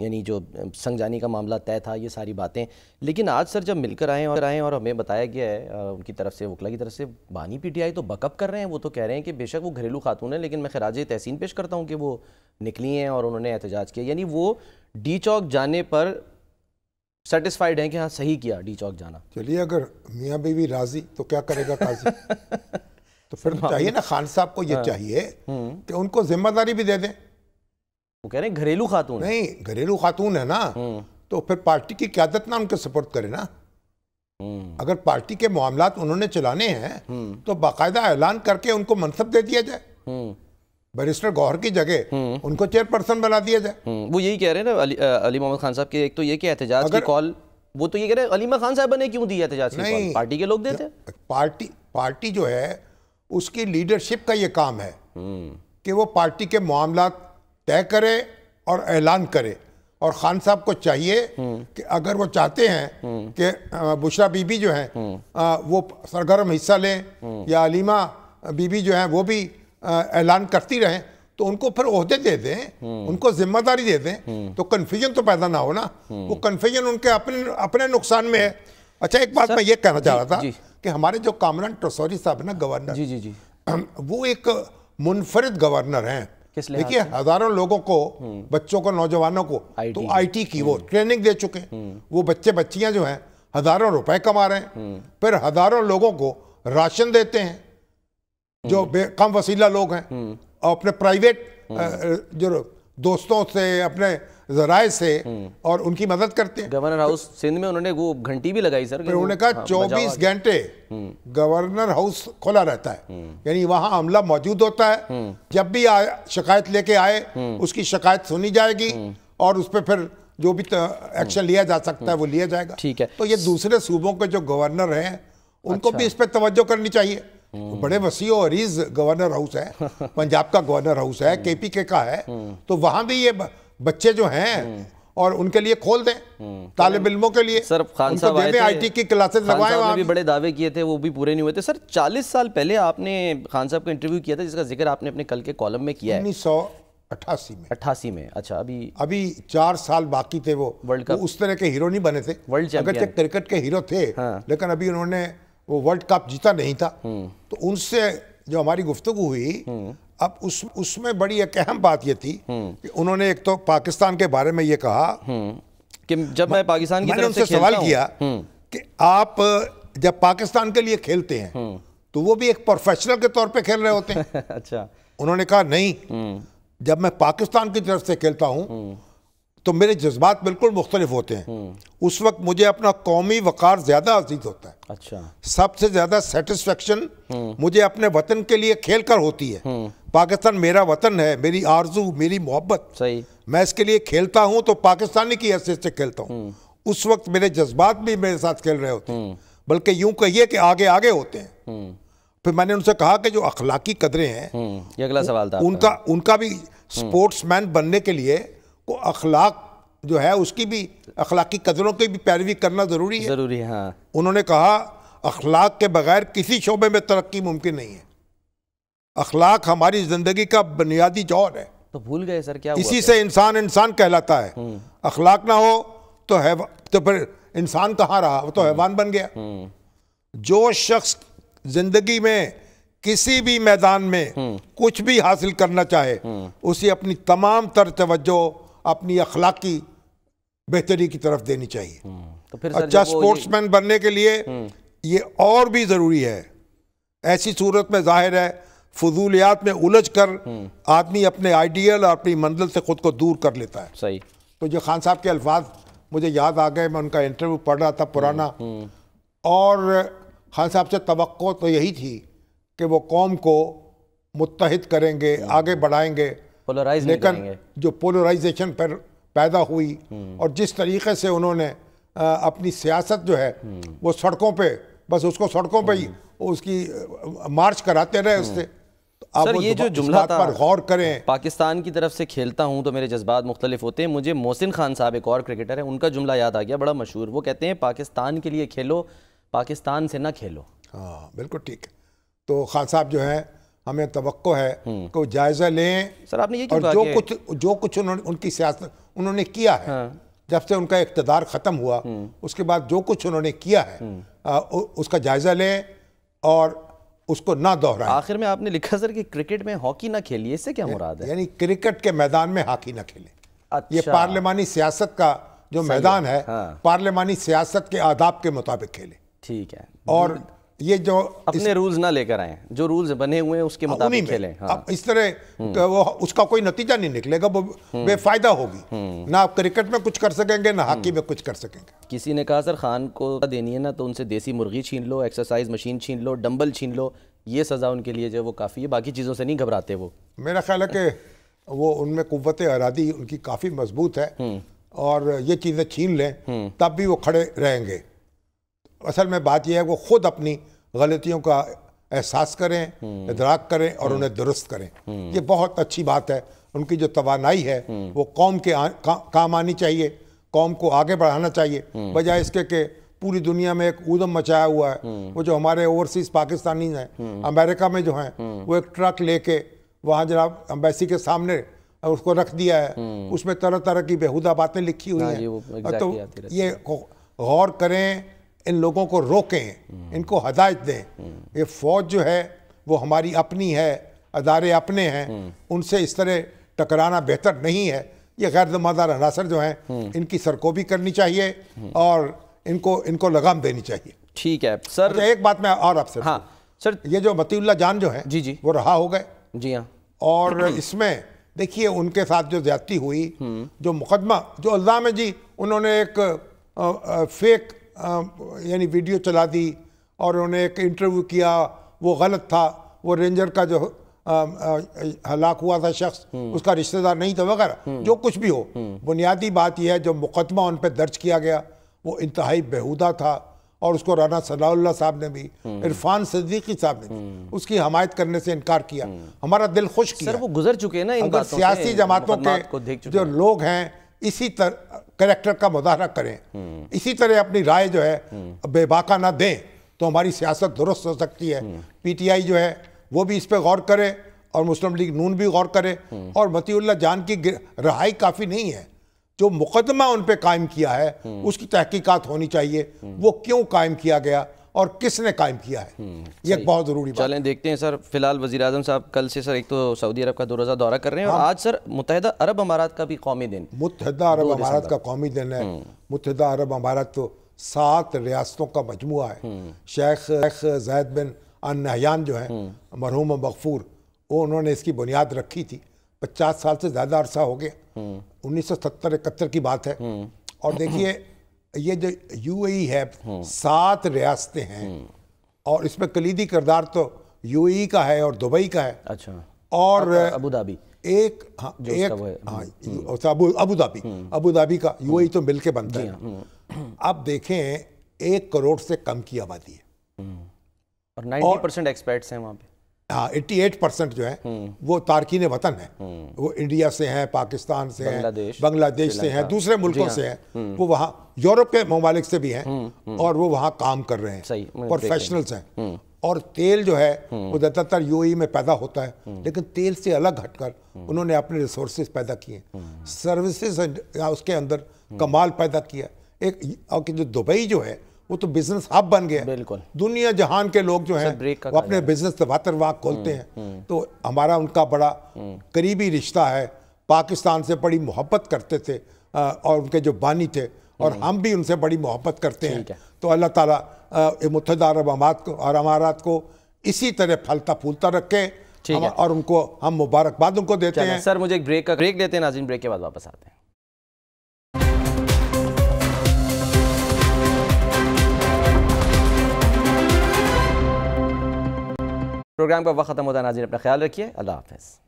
یعنی جو سنگجانی کا معاملہ طے تھا، یہ ساری باتیں۔ لیکن آج سر جب مل کر آئے اور ہمیں بتایا گیا ہے ان کی طرف سے، وکلا کی طرف سے، بانی پی ٹی آئی تو بیک اپ کر رہے ہیں۔ وہ تو کہہ رہے ہیں کہ بے شک وہ گھریلو خاتون ہیں، لیکن میں خراج تحسین پیش کرتا ہوں کہ وہ نکلی ہیں اور انہوں نے احتجاج کیا۔ یعنی وہ ڈی چوک جانے پر سیٹسفائیڈ ہیں کہ ہاں صحیح کیا ڈی چوک جانا۔ چلیے، اگر میاں بیوی راضی تو کیا کرے گا قاضی؟ تو پھر چاہیے نا خان صاحب کو، یہ چاہیے کہ ان کو ذمہ داری بھی دے دیں۔ وہ کہہ رہے ہیں گھریلو خاتون نہیں، گھریلو خاتون ہے نا، تو پھر پارٹی کی قیادت نہ ان کے سپورٹ کرے نا۔ اگر پارٹی کے معاملات انہوں نے چلانے ہیں تو باقاعدہ اعلان کر کے ان کو منصب دے دیا جائے۔ بیرسٹر گوہر کی جگہ ان کو چیئر پرسن بنا دیا جائے۔ وہ یہی کہہ رہے ہیں نا علی محمد خان صاحب کے، ایک تو یہ کہ احتجاج کی کال، وہ تو یہ کہہ رہے ہیں علی محمد خان صاحب نے کیوں دی احتجاج کی کال؟ پارٹی کے لوگ دیتے ہیں۔ پارٹی جو ہے اس کی لیڈرشپ کا یہ کام ہے کہ وہ پارٹی کے معاملات طے کرے اور اعلان کرے۔ اور خان صاحب کو چاہیے کہ اگر وہ چاہتے ہیں کہ بشرا بی بی جو ہیں وہ سرگرم حصہ لیں، یا علیمہ بی بی جو ہیں وہ بھی اعلان کرتی رہیں، تو ان کو پھر عہدے دے دیں، ان کو ذمہ داری دے دیں، تو کنفیوژن تو پیدا نہ ہو نا۔ وہ کنفیوژن ان کے اپنے نقصان میں ہے۔ اچھا، ایک بات میں یہ کہنا چاہ رہا تھا کہ ہمارے جو کامران ٹرسوری صاحب نا، گورنر، وہ ایک منفرد گورنر ہیں۔ دیکھیے، ہزاروں لوگوں کو، بچوں کو، نوجوانوں کو تو آئی ٹی کی وہ ٹریننگ دے چکے ہیں۔ وہ بچے بچیاں جو ہیں ہزاروں روپے کما رہے ہیں، پھر ہزاروں لوگوں کو راشن دیتے ہیں جو بے کم وسیلہ لوگ ہیں، اور اپنے پرائیویٹ جو دوستوں سے، اپنے ذرائع سے، اور ان کی مدد کرتے ہیں۔ گورنر ہاؤس سندھ میں انہوں نے وہ گھنٹی بھی لگائی سر، پھر انہوں نے کہا 24 گھنٹے گورنر ہاؤس کھلا رہتا ہے، یعنی وہاں عملہ موجود ہوتا ہے، جب بھی شکایت لے کے آئے اس کی شکایت سنی جائے گی، اور اس پہ پھر جو بھی ایکشن لیا جا سکتا ہے وہ لیا جائے گا۔ ٹھیک ہے، تو یہ دوسرے صوبوں کے جو گورنر ہیں ان کو بھی اس پہ توجہ کرنی چاہیے۔ بڑے وسیع و عریض گورنر ہاؤس ہے، پنجاب کا گورنر ہاؤس ہے، کے پی کے کا ہے، تو وہاں بھی یہ بچے جو ہیں اور ان کے لیے کھول دیں، طالب علموں کے لیے سر خان صاحب آئے تھے، آئی ٹی کی کلاسز لگوائیں، وہاں بھی بڑے دعوے کیے تھے، وہ بھی پورے نہیں ہوئے تھے۔ سر 40 سال پہلے آپ نے خان صاحب کا انٹرویو کیا تھا جس کا ذکر آپ نے اپنے کل کے کالم میں کیا ہے، 1988 میں۔ اچھا، ابھی 4 سال باقی تھے، وہ اس طرح کے ہیرو نہیں بنے تھے، اگرچہ کرکٹ کے ہیرو تھے، لیکن ابھی انہوں نے وہ ورلڈ کپ جیتا نہیں تھا۔ تو ان سے جو ہماری گفتگو ہوئی، اب اس میں بڑی ایک اہم بات یہ تھی کہ انہوں نے ایک تو پاکستان کے بارے میں یہ کہا کہ جب میں پاکستان کی طرف سے سوال کیا کہ آپ جب پاکستان کے لیے کھیلتے ہیں تو وہ بھی ایک پروفیشنل کے طور پہ کھیل رہے ہوتے ہیں؟ اچھا، انہوں نے کہا نہیں، جب میں پاکستان کی طرف سے کھیلتا ہوں تو میرے جذبات بالکل مختلف ہوتے ہیں۔ اس وقت مجھے اپنا قومی وقار زیادہ عزیز ہوتا ہے۔ اچھا، سب سے زیادہ سیٹسفیکشن مجھے اپنے وطن کے لیے کھیل کر ہوتی ہے۔ پاکستان میرا وطن ہے، میری آرزو، میری محبت، صحیح، میں اس کے لیے کھیلتا ہوں تو پاکستانی کی حیثیت سے کھیلتا ہوں۔ اس وقت میرے جذبات بھی میرے ساتھ کھیل رہے ہوتے ہیں، بلکہ یوں کہیے کہ آگے آگے ہوتے ہیں۔ پھر میں نے ان سے کہا کہ جو اخلاقی قدریں ہیں، یہ اگلا سوال تھا، ان کا بھی سپورٹس مین بننے کے لیے کو اخلاق جو ہے اس کی بھی، اخلاقی قدروں کی بھی پیروی کرنا ضروری ہے۔ ہاں، انہوں نے کہا اخلاق کے بغیر کسی شعبے میں ترقی ممکن نہیں ہے۔ اخلاق ہماری زندگی کا بنیادی جوہر ہے. تو بھول گئے سر کیا ہوا؟ اسی سے انسان کہلاتا ہے. اخلاق نہ ہو تو پھر انسان کہاں رہا؟ وہ تو حیوان بن گیا. جو شخص زندگی میں کسی بھی میدان میں کچھ بھی حاصل کرنا چاہے اسے اپنی تمام تر توجہ اپنی اخلاقی بہتری کی طرف دینی چاہیے. تو پھر اچھا سپورٹس مین بننے کے لیے یہ اور بھی ضروری ہے. ایسی صورت میں ظاہر ہے فضولیات میں الجھ کر آدمی اپنے آئیڈیل اور اپنی منزل سے خود کو دور کر لیتا ہے. صحیح. تو جو خان صاحب کے الفاظ مجھے یاد آ گئے، میں ان کا انٹرویو پڑھ رہا تھا پرانا، اور خان صاحب سے توقع تو یہی تھی کہ وہ قوم کو متحد کریں گے، آگے بڑھائیں گے، لیکن جو پولرائزیشن پر پیدا ہوئی اور جس طریقے سے انہوں نے اپنی سیاست جو ہے وہ سڑکوں پہ، بس اس کو سڑکوں پہ ہی اس کی مارچ کراتے رہے اس سے. سر یہ جو جملہ تھا پر غور کریں. پاکستان کی طرف سے کھیلتا ہوں تو میرے جذبات مختلف ہوتے ہیں. مجھے محسن خان صاحب ایک اور کرکٹر ہیں، ان کا جملہ یاد آ گیا بڑا مشہور. وہ کہتے ہیں پاکستان کے لیے کھیلو، پاکستان سے نہ کھیلو. ہاں بالکل ٹھیک ہے. تو خان صاحب جو ہیں ہمیں توقع ہے کہ وہ جائزہ لیں. سر آپ نے یہ کیوں کہا کہ جو کچھ ان کی سیاست انہوں نے کیا ہے، جب سے ان کا اقتدار ختم ہوا اس کے بعد جو کچھ انہوں نے کیا ہے اس کا جائزہ لیں اور اس کو نہ دہرائیں. آخر میں آپ نے لکھا سر کہ کرکٹ میں ہاکی نہ کھیلیے، اس سے کیا مراد ہے؟ یعنی کرکٹ کے میدان میں ہاکی نہ کھیلیں. یہ پارلیمانی سیاست کا جو میدان ہے پارلیمانی سیاست کے آداب کے مطابق کھیلیں. ٹھیک ہے. اور یہ جو اپنے رولز نہ لے کر آئیں، جو رولز بنے ہوئے ہیں اس کے مطابق کھیلیں. اب اس طرح وہ اس کا کوئی نتیجہ نہیں نکلے گا، وہ بے فائدہ ہوگی. نہ آپ کرکٹ میں کچھ کر سکیں گے نہ ہاکی میں کچھ کر سکیں گے. کسی نے کہا سر خان کو دینی ہے نا تو ان سے دیسی مرغی چھین لو، ایکسرسائز مشین چھین لو، ڈمبل چھین لو، یہ سزا ان کے لیے جو وہ کافی ہے، باقی چیزوں سے نہیں گھبراتے وہ. میرا خیال ہے کہ وہ ان میں قوت ارادی ان کی کافی مضبوط ہے، اور یہ چیزیں چھین لیں تب بھی وہ کھڑے رہیں گے. اصل میں بات یہ ہے وہ خود اپنی غلطیوں کا احساس کریں، ادراک کریں اور انہیں درست کریں. یہ بہت اچھی بات ہے. ان کی جو توانائی ہے وہ قوم کے کام آنی چاہیے، قوم کو آگے بڑھانا چاہیے، بجائے اس کے کہ پوری دنیا میں ایک اودم مچایا ہوا ہے. وہ جو ہمارے اوورسیز پاکستانی ہیں امریکہ میں جو ہیں وہ ایک ٹرک لے کے وہاں جناب امبیسی کے سامنے اس کو رکھ دیا ہے، اس میں طرح طرح کی بیہودہ باتیں لکھی ہوئی ہیں. تو یہ غور کریں، ان لوگوں کو روکیں، ان کو ہدایت دیں. یہ فوج جو ہے وہ ہماری اپنی ہے، ادارے اپنے ہیں، ان سے اس طرح ٹکرانا بہتر نہیں ہے. یہ غیر ذمہ دار عناصر جو ہیں ان کی سرکوبی کرنی چاہیے اور ان کو لگام دینی چاہیے. ٹھیک ہے سر. ایک بات میں اور آپ سے، ہاں سر، یہ جو مطیع اللہ جان جو ہیں جی وہ رہا ہو گئے. جی ہاں. اور اس میں دیکھیے ان کے ساتھ جو زیادتی ہوئی، جو مقدمہ جو الزام ہے، جی انہوں نے ایک فیک یعنی ویڈیو چلا دی اور انہوں نے ایک انٹرویو کیا، وہ غلط تھا، وہ رینجر کا جو ہلاک ہوا تھا شخص اس کا رشتہ دار نہیں تھا وغیرہ. جو کچھ بھی ہو، بنیادی بات یہ ہے جو مقدمہ ان پہ درج کیا گیا وہ انتہائی بیہودہ تھا، اور اس کو رانا صلاح اللہ صاحب نے بھی، عرفان صدیقی صاحب نے بھی اس کی حمایت کرنے سے انکار کیا. ہمارا دل خوش کیا. سر وہ گزر چکے ہیں نا ان باتوں سے. سیاسی جماعتوں کے جو لوگ ہیں اسی طرح کریکٹر کا مظاہرہ کریں، اسی طرح اپنی رائے جو ہے بے باکہ نہ دیں تو ہماری سیاست درست ہو سکتی ہے. پی ٹی آئی جو ہے وہ بھی اس پہ غور کرے اور مسلم لیگ نون بھی غور کرے. اور مطیع اللہ جان کی رہائی کافی نہیں ہے، جو مقدمہ ان پہ قائم کیا ہے اس کی تحقیقات ہونی چاہیے. وہ کیوں قائم کیا گیا اور کس نے قائم کیا ہے، یہ ایک بہت ضروری بات. چلیں دیکھتے ہیں سر. فی الحال وزیر اعظم صاحب کل سے سر ایک تو سعودی عرب کا 2 روزہ دورہ کر رہے ہیں، اور آج سر متحدہ عرب امارات کا بھی قومی دن. متحدہ عرب امارات کا قومی دن ہے. متحدہ عرب امارات تو 7 ریاستوں کا مجموعہ ہے. شیخ زید بن ان نہیان جو ہیں مرحوم مغفور، وہ انہوں نے اس کی بنیاد رکھی تھی. 50 سال سے زیادہ عرصہ ہو گیا، 1970-71 کی بات ہے. اور دیکھیے یہ جو یو اے ای ہے 7 ریاستیں ہیں، اور اس میں کلیدی کردار تو یو اے ای کا ہے اور دبئی کا ہے. اچھا. اور ابو دھابی ابو دھابی کا یو اے ای تو مل کے بنتا ہے. اب دیکھیں 1 کروڑ سے کم کی آبادی ہے، اور 90% ایکسپیرٹس ہیں وہاں پہ. 88% جو ہیں وہ تارکین وطن ہیں. وہ انڈیا سے ہیں، پاکستان سے ہیں، بنگلہ دیش سے ہیں، دوسرے ملکوں سے ہیں. وہ وہاں یورپ کے ممالک سے بھی ہیں اور وہ وہاں کام کر رہے ہیں، پروفیشنلز ہیں. اور تیل جو ہے وہ زیادہ تر یو اے ای میں پیدا ہوتا ہے، لیکن تیل سے الگ ہٹ کر انہوں نے اپنے ریسورسز پیدا کیے، سروسز اس کے اندر کمال پیدا کیا ایک، اور جو دبئی جو ہے وہ تو بزنس ہب بن گیا، بالکل دنیا جہان کے لوگ جو ہیں وہ اپنے بزنس دفاتر وہاں کھولتے ہیں، تو ہمارا ان کا بڑا قریبی رشتہ ہے، پاکستان سے بڑی محبت کرتے تھے اور ان کے جو بانی تھے، اور ہم بھی ان سے بڑی محبت کرتے ہیں، تو اللہ تعالیٰ متحدہ عرب امارات کو اسی طرح پھلتا پھولتا رکھے، اور ان کو ہم مبارکباد ان کو دیتے ہیں۔ سر مجھے ایک بریک لیتے ہیں ناظرین، بریک کے بعد واپس آتے ہیں۔ پروگرام کا وقت ختم ہوتا ہے ناظرین، اپنا خیال رکھیے، اللہ حافظ۔